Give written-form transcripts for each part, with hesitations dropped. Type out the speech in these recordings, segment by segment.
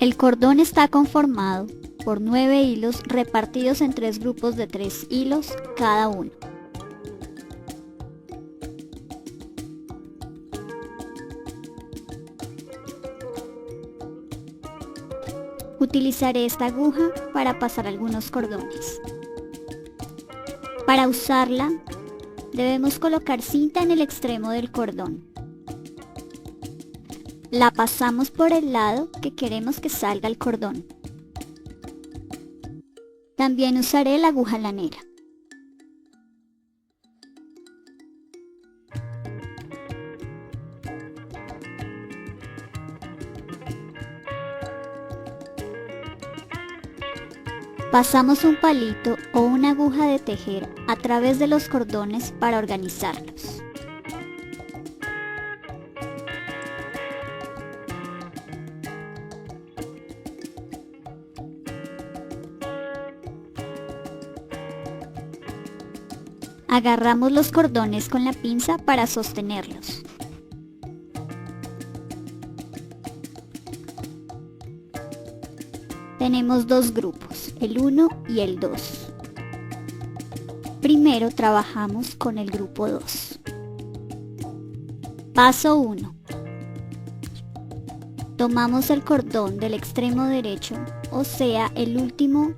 El cordón está conformado por 9 hilos repartidos en 3 grupos de 3 hilos cada uno. Utilizaré esta aguja para pasar algunos cordones. Para usarla, debemos colocar cinta en el extremo del cordón. La pasamos por el lado que queremos que salga el cordón. También usaré la aguja lanera. Pasamos un palito o una aguja de tejer a través de los cordones para organizarlos. Agarramos los cordones con la pinza para sostenerlos. Tenemos dos grupos, el 1 y el 2. Primero trabajamos con el grupo 2. Paso 1. Tomamos el cordón del extremo derecho, o sea, el último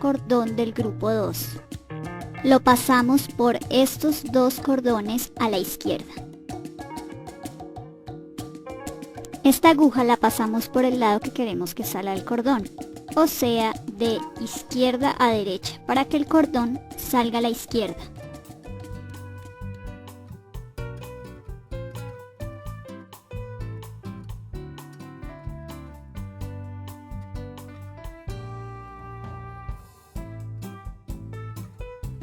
cordón del grupo 2. Lo pasamos por estos dos cordones a la izquierda. Esta aguja la pasamos por el lado que queremos que salga el cordón, o sea, de izquierda a derecha, para que el cordón salga a la izquierda.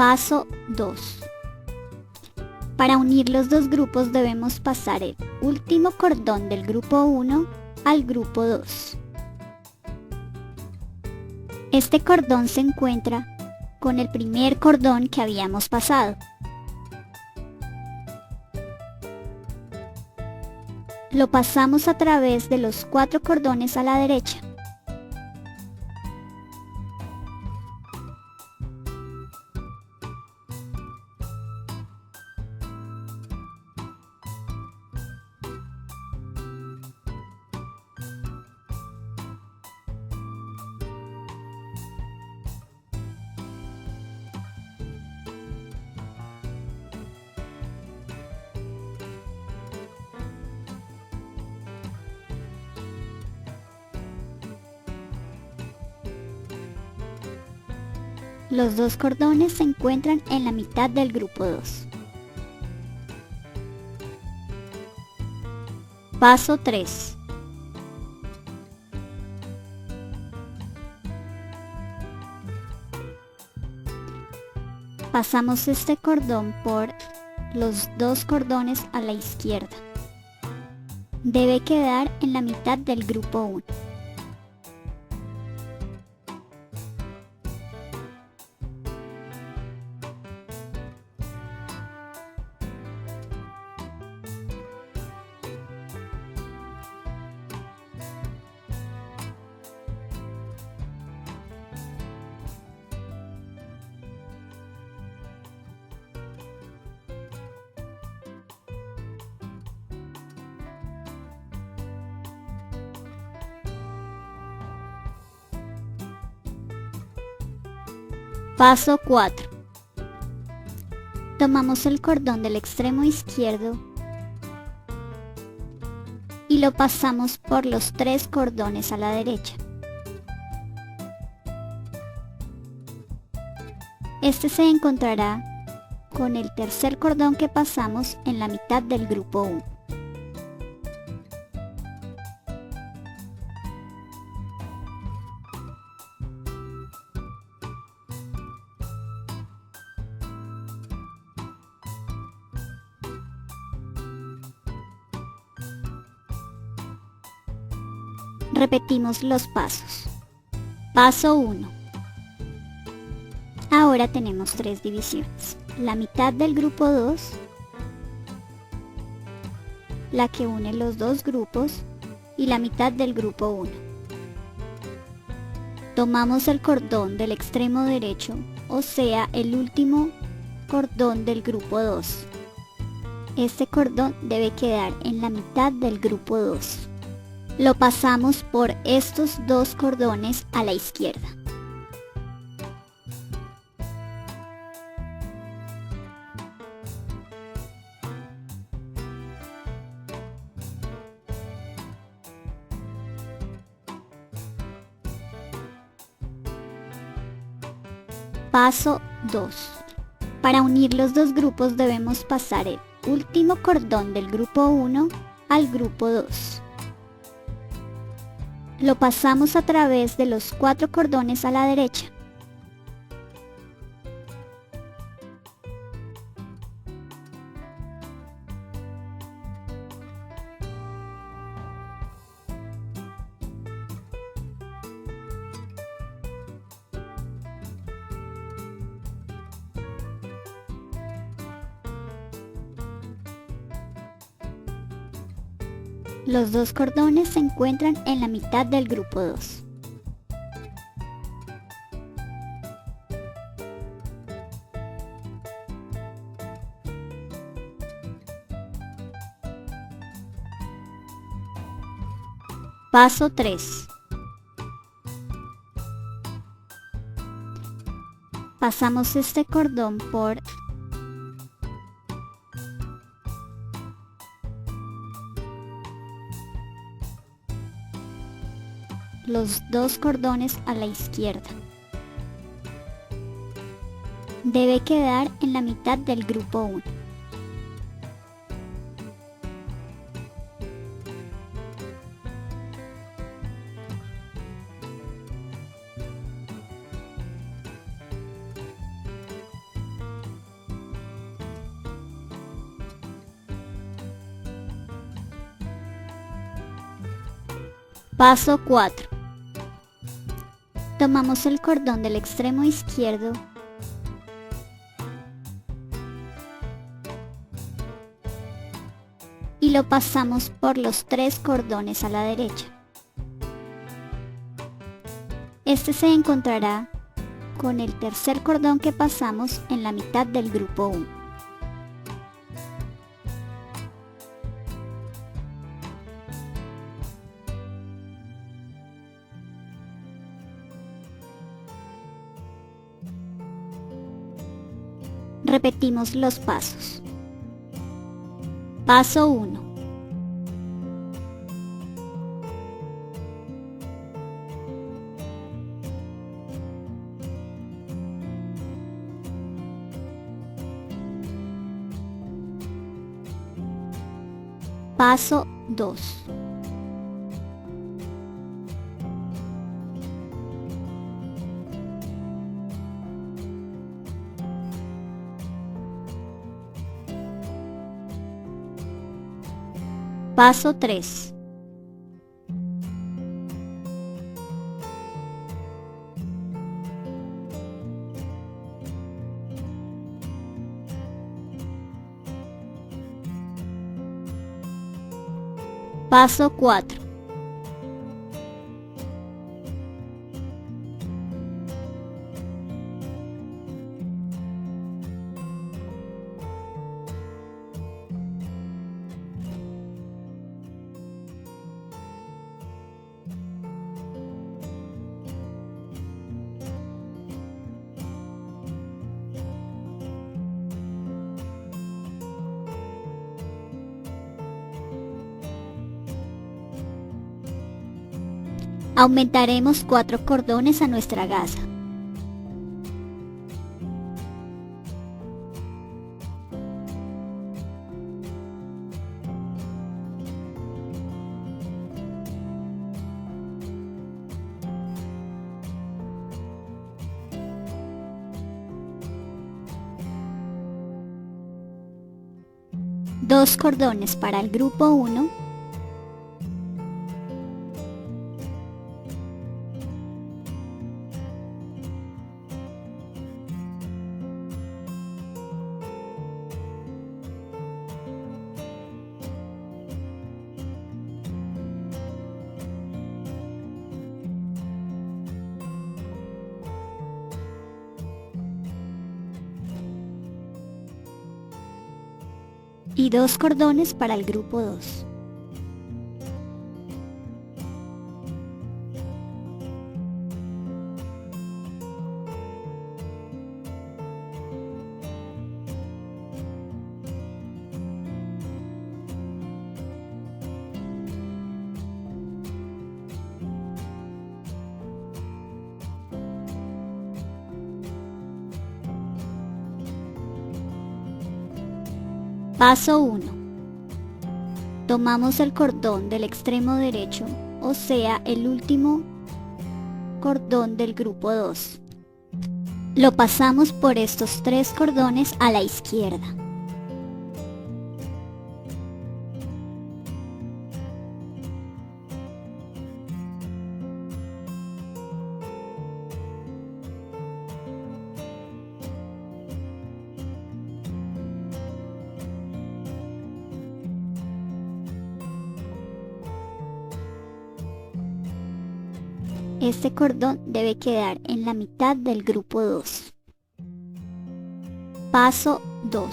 Paso 2. Para unir los dos grupos debemos pasar el último cordón del grupo 1 al grupo 2. Este cordón se encuentra con el primer cordón que habíamos pasado. Lo pasamos a través de los 4 cordones a la derecha. Los dos cordones se encuentran en la mitad del grupo 2. Paso 3. Pasamos este cordón por los dos cordones a la izquierda. Debe quedar en la mitad del grupo 1. Paso 4. Tomamos el cordón del extremo izquierdo y lo pasamos por los 3 cordones a la derecha. Este se encontrará con el tercer cordón que pasamos en la mitad del grupo 1. Repetimos los pasos. Paso 1. Ahora tenemos 3 divisiones. La mitad del grupo 2, la que une los dos grupos y la mitad del grupo 1. Tomamos el cordón del extremo derecho, o sea, el último cordón del grupo 2. Este cordón debe quedar en la mitad del grupo 2. Lo pasamos por estos dos cordones a la izquierda. Paso 2. Para unir los dos grupos debemos pasar el último cordón del grupo 1 al grupo 2. Lo pasamos a través de los 4 cordones a la derecha. Los dos cordones se encuentran en la mitad del grupo 2. Paso 3. Pasamos este cordón por los dos cordones a la izquierda. Debe quedar en la mitad del grupo 1. Paso 4. Tomamos el cordón del extremo izquierdo y lo pasamos por los 3 cordones a la derecha. Este se encontrará con el tercer cordón que pasamos en la mitad del grupo 1. Repetimos los pasos. Paso 1. Paso 2. Paso 3. Paso 4. Aumentaremos 4 cordones a nuestra gasa. Dos cordones para el grupo 1 y 2 cordones para el grupo 2. Paso 1. Tomamos el cordón del extremo derecho, o sea, el último cordón del grupo 2. Lo pasamos por estos 3 cordones a la izquierda. Este cordón debe quedar en la mitad del grupo 2. Paso 2.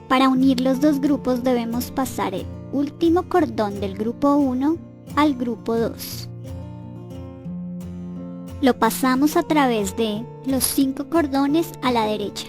Para unir los dos grupos debemos pasar el último cordón del grupo 1 al grupo 2. Lo pasamos a través de los 5 cordones a la derecha.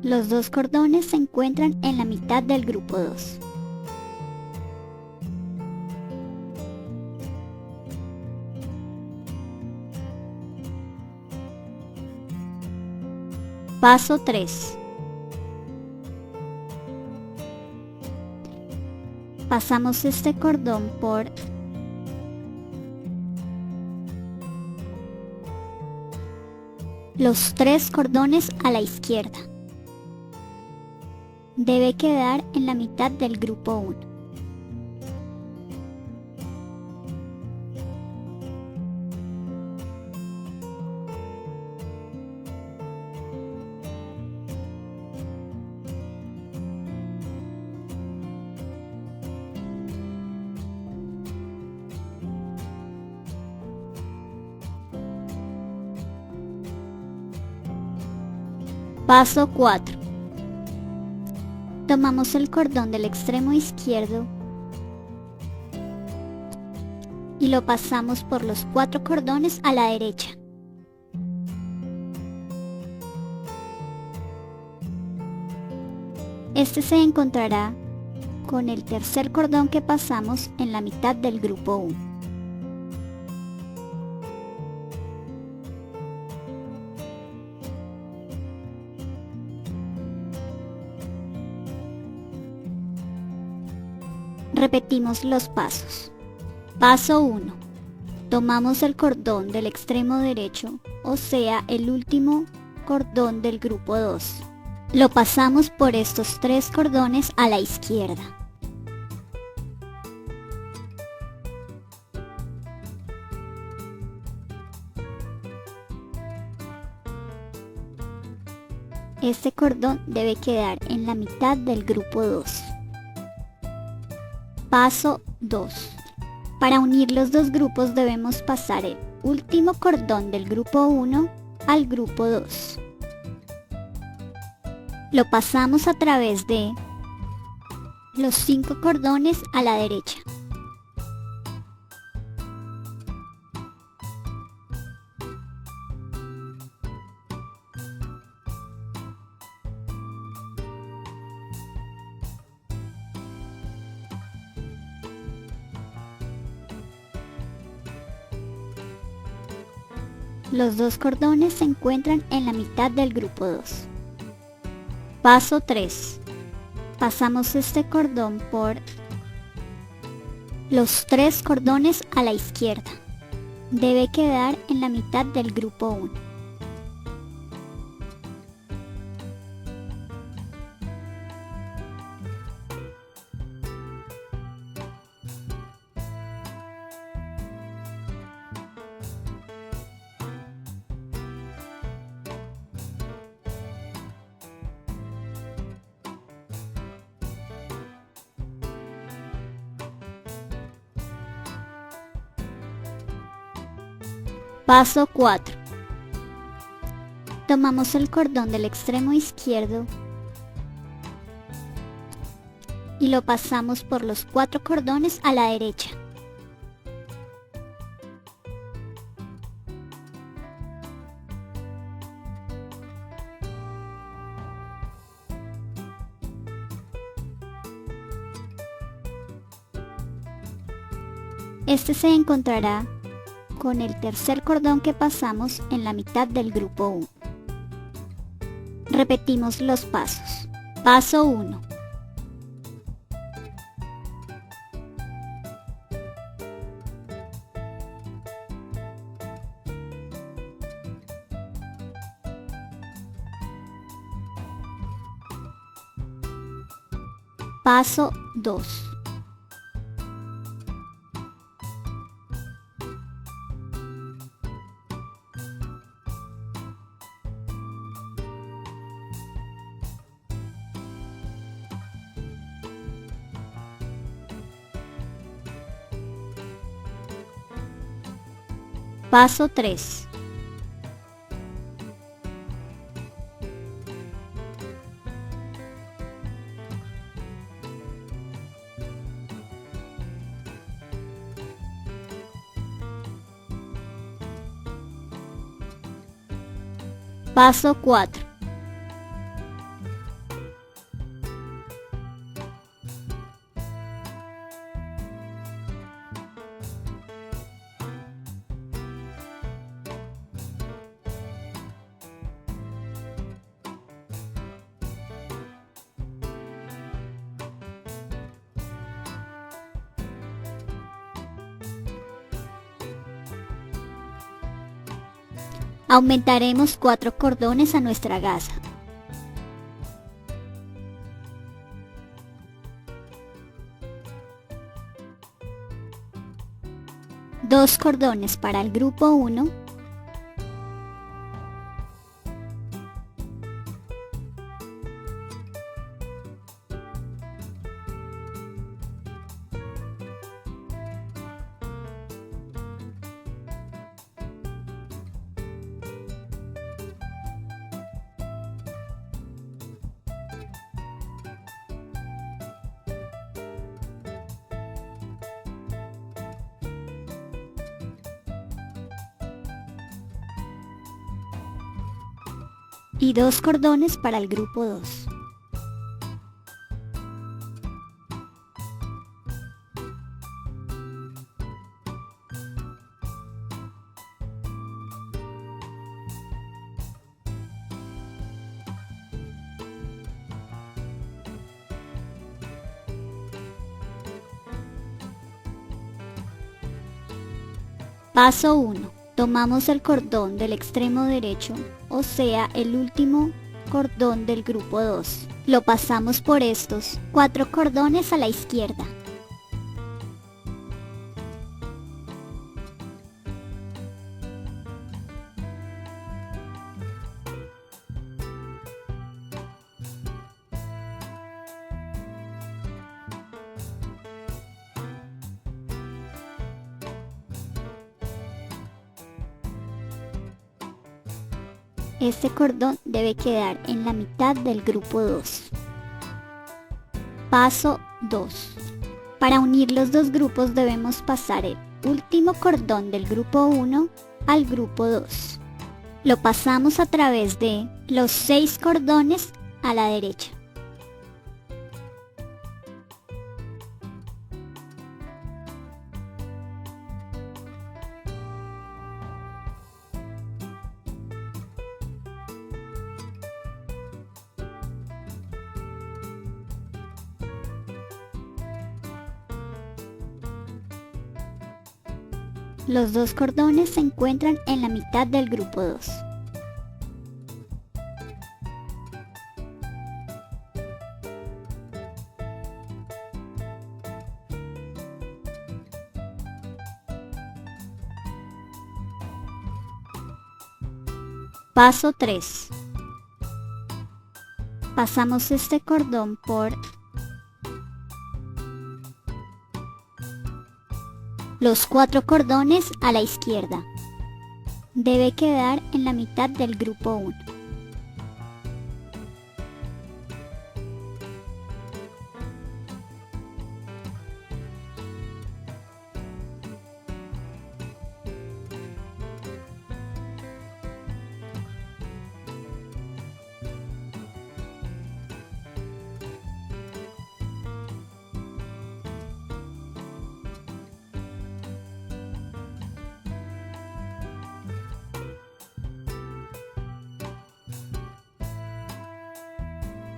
Los 2 cordones se encuentran en la mitad del grupo 2. Paso 3. Pasamos este cordón por los 3 cordones a la izquierda. Debe quedar en la mitad del grupo 1. Paso 4. Tomamos el cordón del extremo izquierdo y lo pasamos por los 4 cordones a la derecha. Este se encontrará con el tercer cordón que pasamos en la mitad del grupo 1. Repetimos los pasos. Paso 1. Tomamos el cordón del extremo derecho, o sea, el último cordón del grupo 2. Lo pasamos por estos 3 cordones a la izquierda. Este cordón debe quedar en la mitad del grupo 2. Paso 2. Para unir los dos grupos debemos pasar el último cordón del grupo 1 al grupo 2. Lo pasamos a través de los 5 cordones a la derecha. Los 2 cordones se encuentran en la mitad del grupo 2. Paso 3. Pasamos este cordón por los 3 cordones a la izquierda. Debe quedar en la mitad del grupo 1. Paso 4. Tomamos el cordón del extremo izquierdo y lo pasamos por los 4 cordones a la derecha. Este se encontrará con el tercer cordón que pasamos en la mitad del grupo 1. Repetimos los pasos. Paso 1. Paso 2. Paso 3. Paso 4. Aumentaremos 4 cordones a nuestra gasa. Dos cordones para el grupo 1. Y 2 cordones para el grupo 2. Paso 1. Tomamos el cordón del extremo derecho, o sea, el último cordón del grupo 2. Lo pasamos por estos 4 cordones a la izquierda. Este cordón debe quedar en la mitad del grupo 2. Paso 2. Para unir los dos grupos debemos pasar el último cordón del grupo 1 al grupo 2. Lo pasamos a través de los 6 cordones a la derecha. Los 2 cordones se encuentran en la mitad del grupo 2. Paso 3. Pasamos este cordón por los 4 cordones a la izquierda. Debe quedar en la mitad del grupo 1.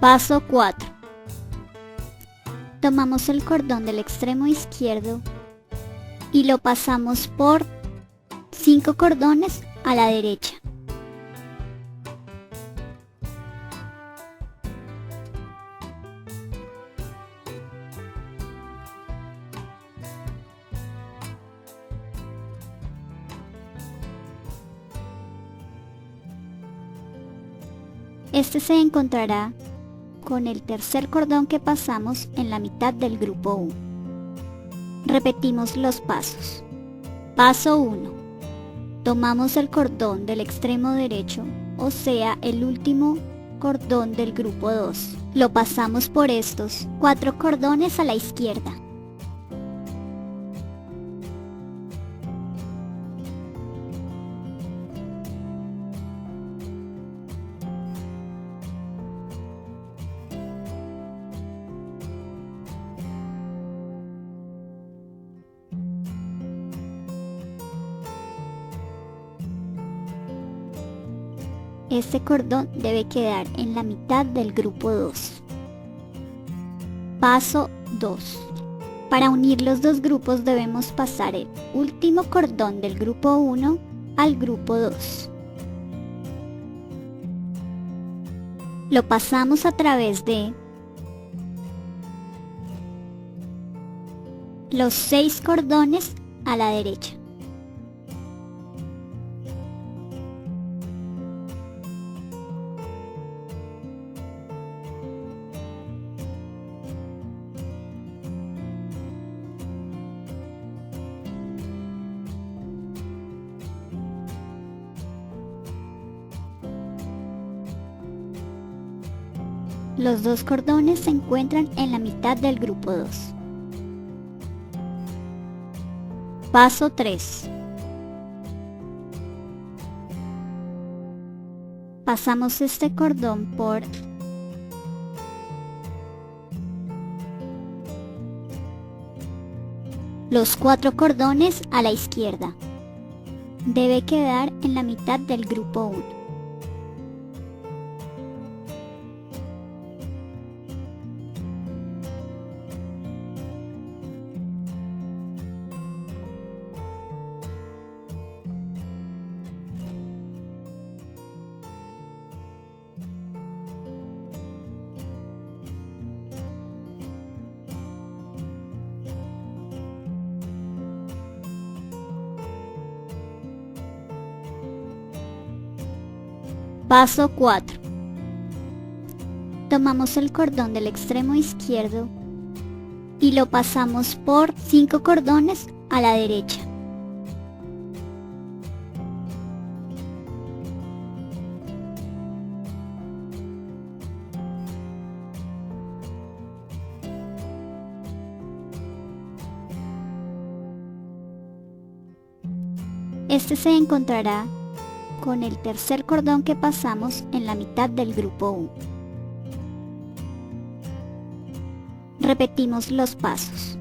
Paso 4. Tomamos el cordón del extremo izquierdo y lo pasamos por 5 cordones a la derecha. Este se encontrará con el tercer cordón que pasamos en la mitad del grupo 1. Repetimos los pasos. Paso 1. Tomamos el cordón del extremo derecho, o sea, el último cordón del grupo 2. Lo pasamos por estos 4 cordones a la izquierda. Este cordón debe quedar en la mitad del grupo 2. Paso 2. Para unir los dos grupos debemos pasar el último cordón del grupo 1 al grupo 2. Lo pasamos a través de los 6 cordones a la derecha. Los 2 cordones se encuentran en la mitad del grupo 2. Paso 3. Pasamos este cordón por los 4 cordones a la izquierda. Debe quedar en la mitad del grupo 1. Paso 4. Tomamos el cordón del extremo izquierdo y lo pasamos por 5 cordones a la derecha. Este se encontrará con el tercer cordón que pasamos en la mitad del grupo 1. Repetimos los pasos.